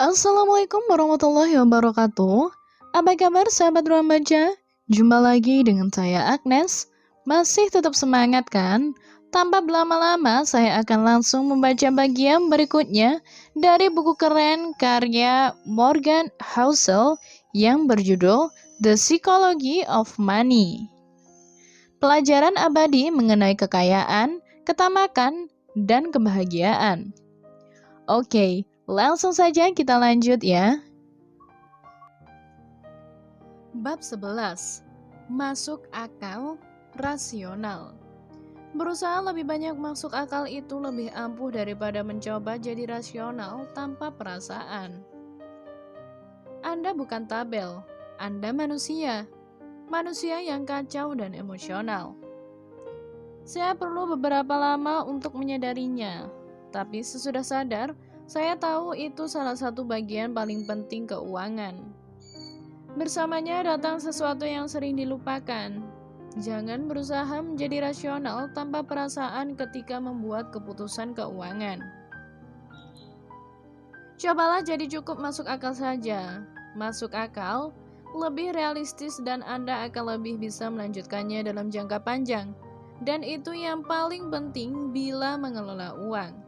Assalamualaikum warahmatullahi wabarakatuh. Apa kabar sahabat ruang baca? Jumpa lagi dengan saya Agnes. Masih tetap semangat kan? Tanpa berlama-lama, saya akan langsung membaca bagian berikutnya dari buku keren karya Morgan Housel yang berjudul The Psychology of Money. Pelajaran abadi mengenai kekayaan, ketamakan, dan kebahagiaan. Oke, langsung saja kita lanjut ya. Bab 11. Masuk akal rasional. Berusaha lebih banyak masuk akal itu lebih ampuh daripada mencoba jadi rasional tanpa perasaan. Anda bukan tabel, Anda manusia. Manusia yang kacau dan emosional. Saya perlu beberapa lama untuk menyadarinya, tapi sesudah sadar, saya tahu itu salah satu bagian paling penting keuangan. Bersamanya datang sesuatu yang sering dilupakan. Jangan berusaha menjadi rasional tanpa perasaan ketika membuat keputusan keuangan. Cobalah jadi cukup masuk akal saja. Masuk akal, lebih realistis dan Anda akan lebih bisa melanjutkannya dalam jangka panjang. Dan itu yang paling penting bila mengelola uang.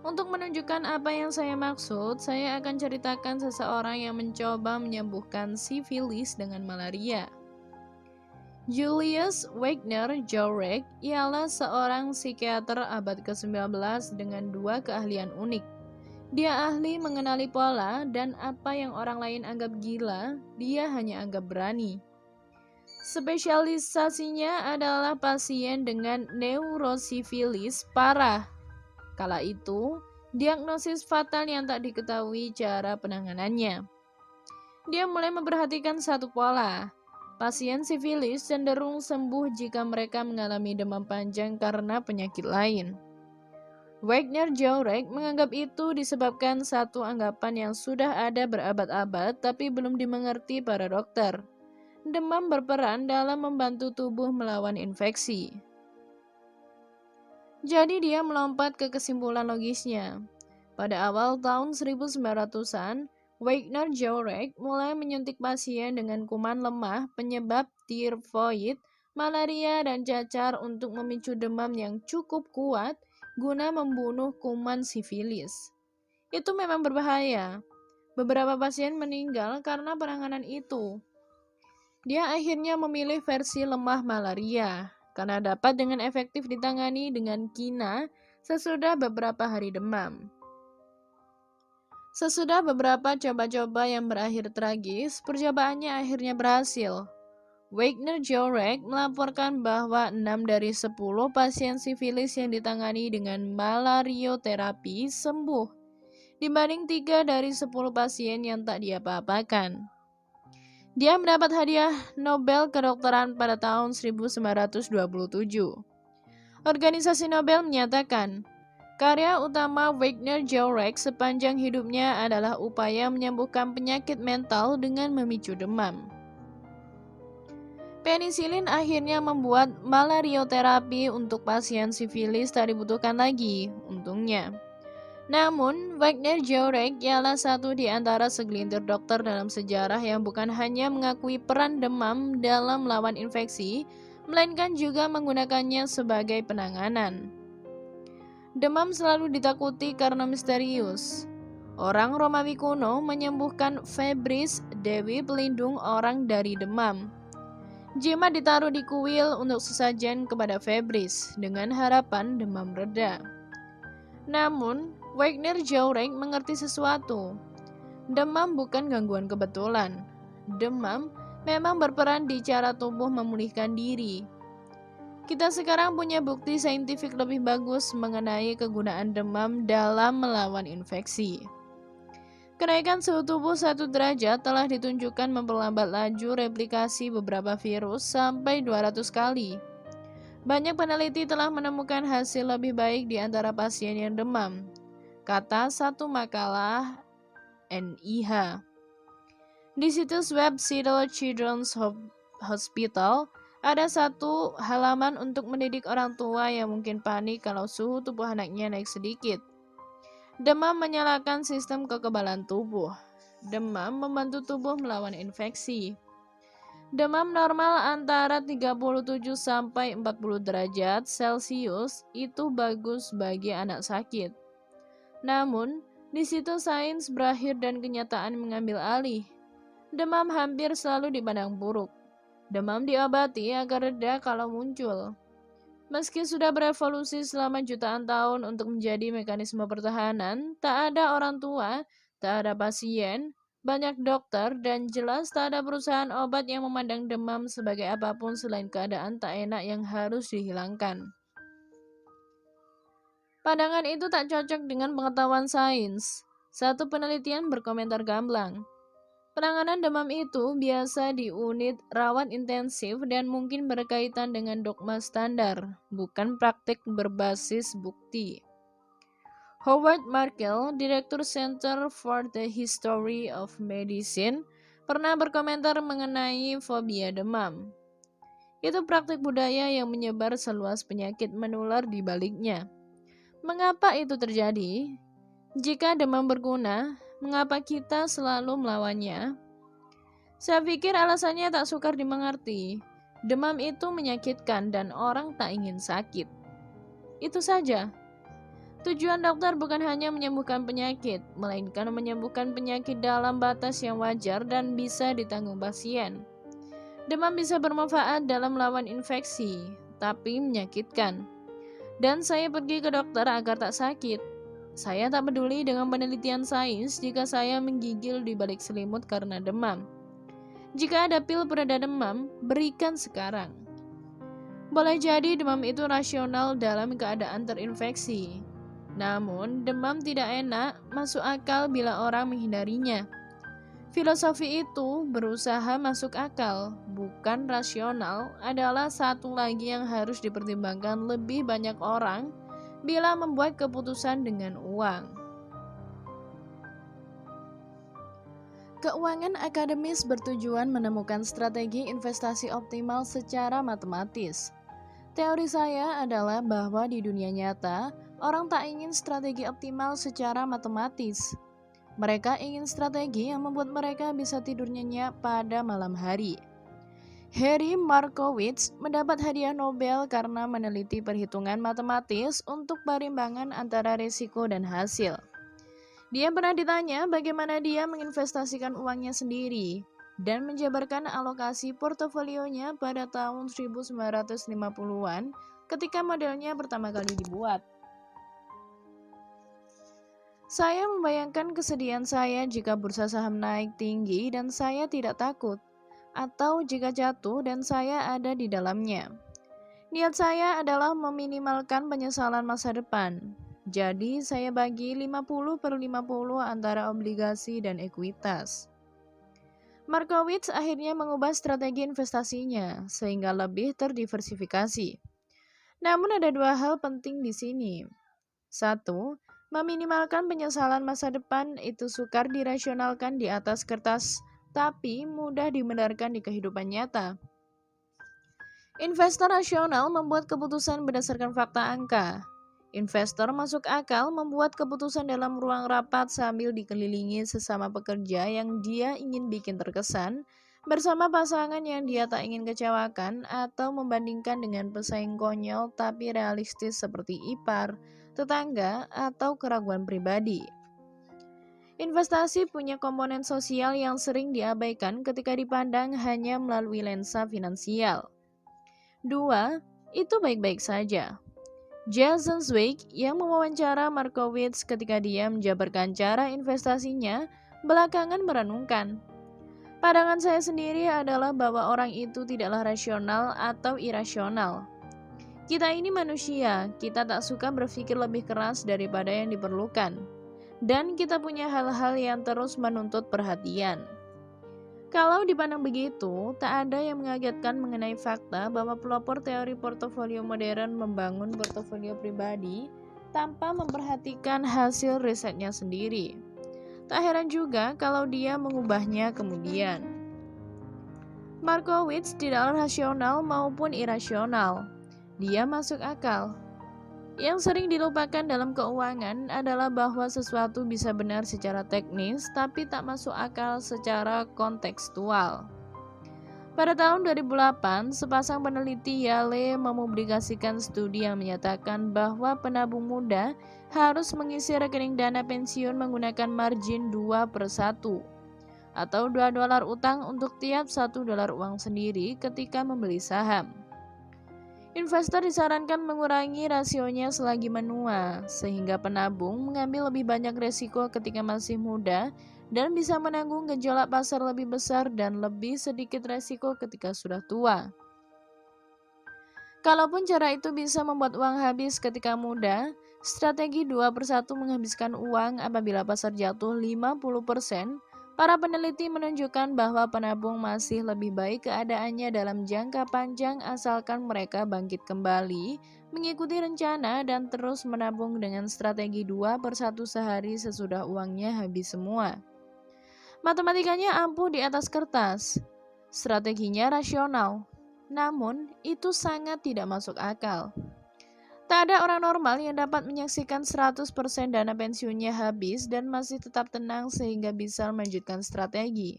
Untuk menunjukkan apa yang saya maksud, saya akan ceritakan seseorang yang mencoba menyembuhkan sifilis dengan malaria. Julius Wagner Jauregg ialah seorang psikiater abad ke-19 dengan dua keahlian unik. Dia ahli mengenali pola dan apa yang orang lain anggap gila, dia hanya anggap berani. Spesialisasinya adalah pasien dengan neurosifilis parah. Kala itu, diagnosis fatal yang tak diketahui cara penanganannya. Dia mulai memperhatikan satu pola. Pasien sifilis cenderung sembuh jika mereka mengalami demam panjang karena penyakit lain. Wagner Jauregg menganggap itu disebabkan satu anggapan yang sudah ada berabad-abad tapi belum dimengerti para dokter. Demam berperan dalam membantu tubuh melawan infeksi. Jadi dia melompat ke kesimpulan logisnya. Pada awal tahun 1900-an, Wagner Jauregg mulai menyuntik pasien dengan kuman lemah penyebab tifoid, malaria, dan cacar untuk memicu demam yang cukup kuat guna membunuh kuman sifilis. Itu memang berbahaya. Beberapa pasien meninggal karena penanganan itu. Dia akhirnya memilih versi lemah malaria, karena dapat dengan efektif ditangani dengan kina sesudah beberapa hari demam. Sesudah beberapa coba-coba yang berakhir tragis, percobaannya akhirnya berhasil. Wagner Jauregg melaporkan bahwa 6 dari 10 pasien sifilis yang ditangani dengan malarioterapi sembuh, dibanding 3 dari 10 pasien yang tak diapa-apakan. Dia mendapat hadiah Nobel kedokteran pada tahun 1927. Organisasi Nobel menyatakan, karya utama Wagner Jauregg sepanjang hidupnya adalah upaya menyembuhkan penyakit mental dengan memicu demam. Penisilin akhirnya membuat malarioterapi untuk pasien sifilis tak dibutuhkan lagi, untungnya. Namun, Wagner Jauregg ialah satu di antara segelintir dokter dalam sejarah yang bukan hanya mengakui peran demam dalam melawan infeksi, melainkan juga menggunakannya sebagai penanganan. Demam selalu ditakuti karena misterius. Orang Romawi kuno menyembuhkan febris, dewi pelindung orang dari demam. Jimat ditaruh di kuil untuk sesajen kepada febris dengan harapan demam reda. Namun, Wagner Jauregg mengerti sesuatu. Demam bukan gangguan kebetulan. Demam memang berperan di cara tubuh memulihkan diri. Kita sekarang punya bukti saintifik lebih bagus mengenai kegunaan demam dalam melawan infeksi. Kenaikan suhu tubuh 1 derajat telah ditunjukkan memperlambat laju replikasi beberapa virus sampai 200 kali. Banyak peneliti telah menemukan hasil lebih baik di antara pasien yang demam, kata satu makalah NIH. Di situs web Seattle Children's Hospital, ada satu halaman untuk mendidik orang tua yang mungkin panik kalau suhu tubuh anaknya naik sedikit. Demam menyalakan sistem kekebalan tubuh. Demam membantu tubuh melawan infeksi. Demam normal antara 37 sampai 40 derajat Celcius itu bagus bagi anak sakit. Namun, di situ sains berakhir dan kenyataan mengambil alih. Demam hampir selalu dipandang buruk. Demam diobati agar reda kalau muncul. Meski sudah berevolusi selama jutaan tahun untuk menjadi mekanisme pertahanan, tak ada orang tua, tak ada pasien, banyak dokter, dan jelas tak ada perusahaan obat yang memandang demam sebagai apapun selain keadaan tak enak yang harus dihilangkan. Pandangan itu tak cocok dengan pengetahuan sains. Satu penelitian berkomentar gamblang. Penanganan demam itu biasa di unit rawat intensif dan mungkin berkaitan dengan dogma standar, bukan praktik berbasis bukti. Howard Markel, Direktur Center for the History of Medicine, pernah berkomentar mengenai fobia demam. Itu praktik budaya yang menyebar seluas penyakit menular di baliknya. Mengapa itu terjadi? Jika demam berguna, mengapa kita selalu melawannya? Saya pikir alasannya tak sukar dimengerti. Demam itu menyakitkan dan orang tak ingin sakit. Itu saja. Tujuan dokter bukan hanya menyembuhkan penyakit, melainkan menyembuhkan penyakit dalam batas yang wajar dan bisa ditanggung pasien. Demam bisa bermanfaat dalam melawan infeksi, tapi menyakitkan. Dan saya pergi ke dokter agar tak sakit. Saya tak peduli dengan penelitian sains jika saya menggigil di balik selimut karena demam. Jika ada pil pereda demam, berikan sekarang. Boleh jadi demam itu rasional dalam keadaan terinfeksi. Namun, demam tidak enak masuk akal bila orang menghindarinya. Filosofi itu berusaha masuk akal, bukan rasional, adalah satu lagi yang harus dipertimbangkan lebih banyak orang bila membuat keputusan dengan uang. Keuangan akademis bertujuan menemukan strategi investasi optimal secara matematis. Teori saya adalah bahwa di dunia nyata, orang tak ingin strategi optimal secara matematis. Mereka ingin strategi yang membuat mereka bisa tidur nyenyak pada malam hari. Harry Markowitz mendapat hadiah Nobel karena meneliti perhitungan matematis untuk perimbangan antara risiko dan hasil. Dia pernah ditanya bagaimana dia menginvestasikan uangnya sendiri dan menjabarkan alokasi portofolionya pada tahun 1950-an ketika modelnya pertama kali dibuat. Saya membayangkan kesedihan saya jika bursa saham naik tinggi dan saya tidak takut, atau jika jatuh dan saya ada di dalamnya. Niat saya adalah meminimalkan penyesalan masa depan. Jadi saya bagi 50/50 antara obligasi dan ekuitas. Markowitz akhirnya mengubah strategi investasinya sehingga lebih terdiversifikasi. Namun ada dua hal penting di sini. Satu, meminimalkan penyesalan masa depan itu sukar dirasionalkan di atas kertas, tapi mudah dibenarkan di kehidupan nyata. Investor rasional membuat keputusan berdasarkan fakta angka. Investor masuk akal membuat keputusan dalam ruang rapat sambil dikelilingi sesama pekerja yang dia ingin bikin terkesan, bersama pasangan yang dia tak ingin kecewakan, atau membandingkan dengan pesaing konyol tapi realistis seperti ipar, tetangga, atau keraguan pribadi. Investasi punya komponen sosial yang sering diabaikan ketika dipandang hanya melalui lensa finansial. Dua, itu baik-baik saja. Jason Zweig yang mewawancara Markowitz ketika dia menjabarkan cara investasinya belakangan merenungkan. Pandangan saya sendiri adalah bahwa orang itu tidaklah rasional atau irasional. Kita ini manusia, kita tak suka berpikir lebih keras daripada yang diperlukan. Dan kita punya hal-hal yang terus menuntut perhatian. Kalau dipandang begitu, tak ada yang mengagetkan mengenai fakta bahwa pelopor teori portofolio modern membangun portofolio pribadi tanpa memperhatikan hasil risetnya sendiri. Tak heran juga kalau dia mengubahnya kemudian. Markowitz tidak rasional maupun irasional. Dia masuk akal. Yang sering dilupakan dalam keuangan adalah bahwa sesuatu bisa benar secara teknis, tapi tak masuk akal secara kontekstual. Pada tahun 2008, sepasang peneliti Yale mempublikasikan studi yang menyatakan bahwa penabung muda harus mengisi rekening dana pensiun menggunakan margin 2/1 atau $2 utang untuk tiap $1 uang sendiri ketika membeli saham. Investor disarankan mengurangi rasionya selagi menua, sehingga penabung mengambil lebih banyak resiko ketika masih muda dan bisa menanggung gejolak pasar lebih besar dan lebih sedikit resiko ketika sudah tua. Kalaupun cara itu bisa membuat uang habis ketika muda, strategi 2/1 menghabiskan uang apabila pasar jatuh 50%. Para peneliti menunjukkan bahwa penabung masih lebih baik keadaannya dalam jangka panjang asalkan mereka bangkit kembali, mengikuti rencana dan terus menabung dengan strategi 2/1 sehari sesudah uangnya habis semua. Matematikanya ampuh di atas kertas, strateginya rasional, namun itu sangat tidak masuk akal. Tak ada orang normal yang dapat menyaksikan 100% dana pensiunnya habis dan masih tetap tenang sehingga bisa melanjutkan strategi.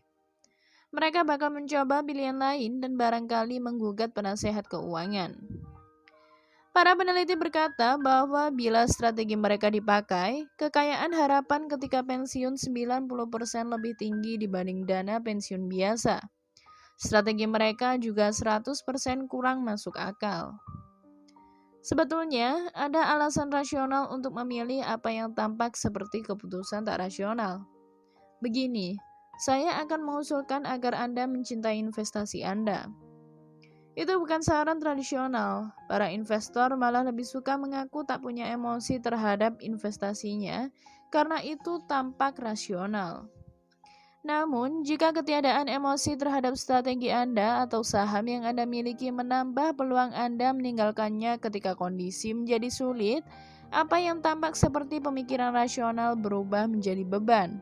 Mereka bakal mencoba pilihan lain dan barangkali menggugat penasehat keuangan. Para peneliti berkata bahwa bila strategi mereka dipakai, kekayaan harapan ketika pensiun 90% lebih tinggi dibanding dana pensiun biasa. Strategi mereka juga 100% kurang masuk akal. Sebetulnya, ada alasan rasional untuk memilih apa yang tampak seperti keputusan tak rasional. Begini, saya akan mengusulkan agar Anda mencintai investasi Anda. Itu bukan saran tradisional. Para investor malah lebih suka mengaku tak punya emosi terhadap investasinya karena itu tampak rasional. Namun, jika ketiadaan emosi terhadap strategi Anda atau saham yang Anda miliki menambah peluang Anda meninggalkannya ketika kondisi menjadi sulit, apa yang tampak seperti pemikiran rasional berubah menjadi beban.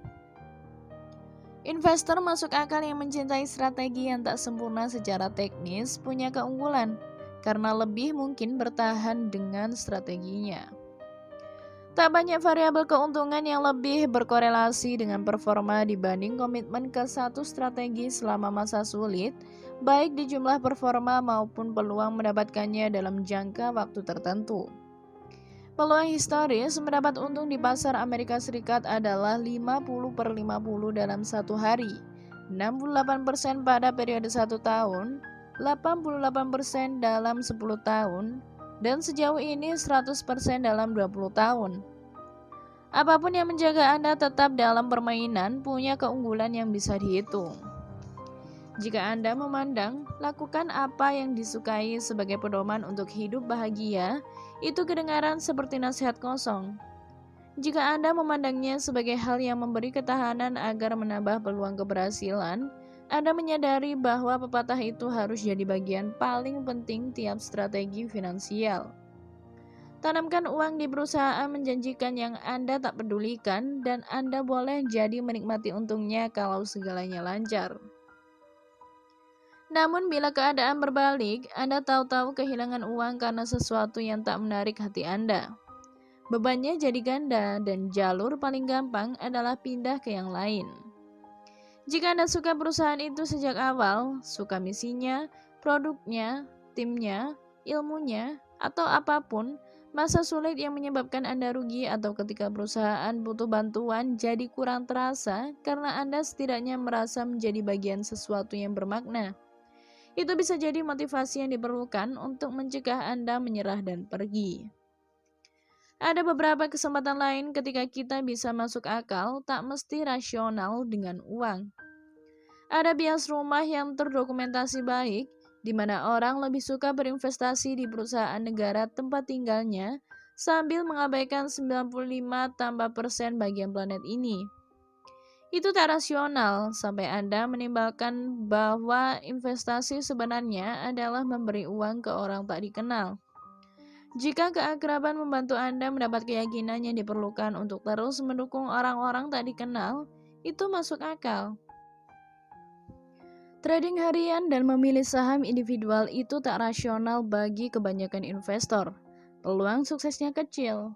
Investor masuk akal yang mencintai strategi yang tak sempurna secara teknis punya keunggulan, karena lebih mungkin bertahan dengan strateginya. Tak banyak variabel keuntungan yang lebih berkorelasi dengan performa dibanding komitmen ke satu strategi selama masa sulit, baik di jumlah performa maupun peluang mendapatkannya dalam jangka waktu tertentu. Peluang historis mendapat untung di pasar Amerika Serikat adalah 50/50 dalam satu hari, 68% pada periode 1 tahun, 88% dalam 10 tahun, dan sejauh ini 100% dalam 20 tahun. Apapun yang menjaga Anda tetap dalam permainan punya keunggulan yang bisa dihitung. Jika Anda memandang, lakukan apa yang disukai sebagai pedoman untuk hidup bahagia, itu kedengaran seperti nasihat kosong. Jika Anda memandangnya sebagai hal yang memberi ketahanan agar menambah peluang keberhasilan, Anda menyadari bahwa pepatah itu harus jadi bagian paling penting tiap strategi finansial. Tanamkan uang di perusahaan menjanjikan yang Anda tak pedulikan, dan Anda boleh jadi menikmati untungnya kalau segalanya lancar. Namun bila keadaan berbalik, Anda tahu-tahu kehilangan uang karena sesuatu yang tak menarik hati Anda. Bebannya jadi ganda dan jalur paling gampang adalah pindah ke yang lain. Jika Anda suka perusahaan itu sejak awal, suka misinya, produknya, timnya, ilmunya, atau apapun, masa sulit yang menyebabkan Anda rugi atau ketika perusahaan butuh bantuan jadi kurang terasa karena Anda setidaknya merasa menjadi bagian sesuatu yang bermakna. Itu bisa jadi motivasi yang diperlukan untuk mencegah Anda menyerah dan pergi. Ada beberapa kesempatan lain ketika kita bisa masuk akal, tak mesti rasional dengan uang. Ada bias rumah yang terdokumentasi baik, di mana orang lebih suka berinvestasi di perusahaan negara tempat tinggalnya, sambil mengabaikan 95% bagian planet ini. Itu tak rasional sampai Anda menimbulkan bahwa investasi sebenarnya adalah memberi uang ke orang tak dikenal. Jika keakraban membantu Anda mendapat keyakinan yang diperlukan untuk terus mendukung orang-orang tak dikenal, itu masuk akal. Trading harian dan memilih saham individual itu tak rasional bagi kebanyakan investor. peluang suksesnya kecil.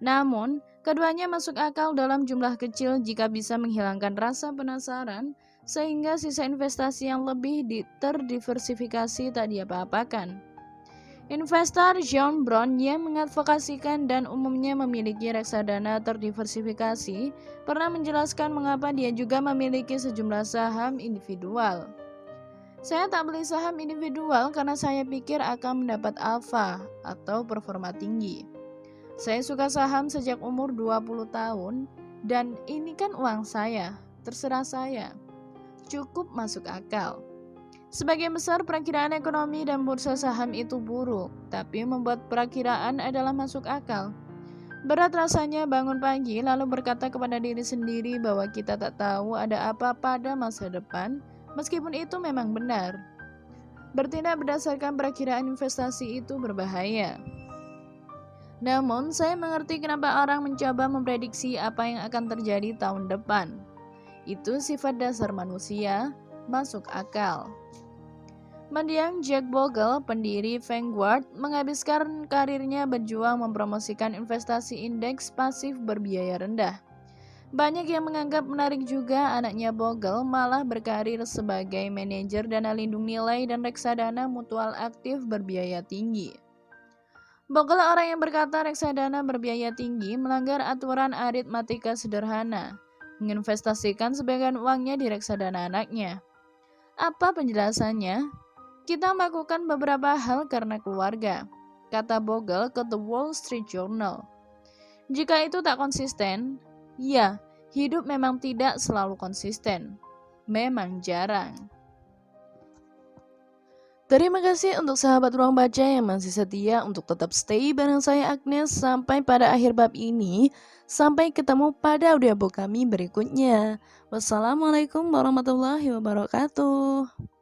Namun, keduanya masuk akal dalam jumlah kecil jika bisa menghilangkan rasa penasaran sehingga sisa investasi yang lebih terdiversifikasi tak diapa-apakan. Investor John Brown yang mengadvokasikan dan umumnya memiliki reksadana terdiversifikasi pernah menjelaskan mengapa dia juga memiliki sejumlah saham individual. Saya tak beli saham individual karena saya pikir akan mendapat alfa atau performa tinggi. Saya suka saham sejak umur 20 tahun dan ini kan uang saya, terserah saya. Cukup masuk akal. Sebagian besar perakiraan ekonomi dan bursa saham itu buruk, tapi membuat perakiraan adalah masuk akal. Berat rasanya bangun pagi lalu berkata kepada diri sendiri bahwa kita tak tahu ada apa pada masa depan, meskipun itu memang benar. Bertindak berdasarkan perakiraan investasi itu berbahaya. Namun, saya mengerti kenapa orang mencoba memprediksi apa yang akan terjadi tahun depan. Itu sifat dasar manusia, masuk akal. Mendiang Jack Bogle, pendiri Vanguard, menghabiskan karirnya berjuang mempromosikan investasi indeks pasif berbiaya rendah. Banyak yang menganggap menarik juga anaknya Bogle malah berkarir sebagai manajer dana lindung nilai dan reksadana mutual aktif berbiaya tinggi. Bogle orang yang berkata reksadana berbiaya tinggi melanggar aturan aritmatika sederhana, menginvestasikan sebagian uangnya di reksadana anaknya. Apa penjelasannya? Kita melakukan beberapa hal karena keluarga, kata Bogle ke The Wall Street Journal. Jika itu tak konsisten, ya, hidup memang tidak selalu konsisten. Memang jarang. Terima kasih untuk sahabat Ruang Baca yang masih setia untuk tetap stay bareng saya Agnes sampai pada akhir bab ini. Sampai ketemu pada audiobook kami berikutnya. Wassalamualaikum warahmatullahi wabarakatuh.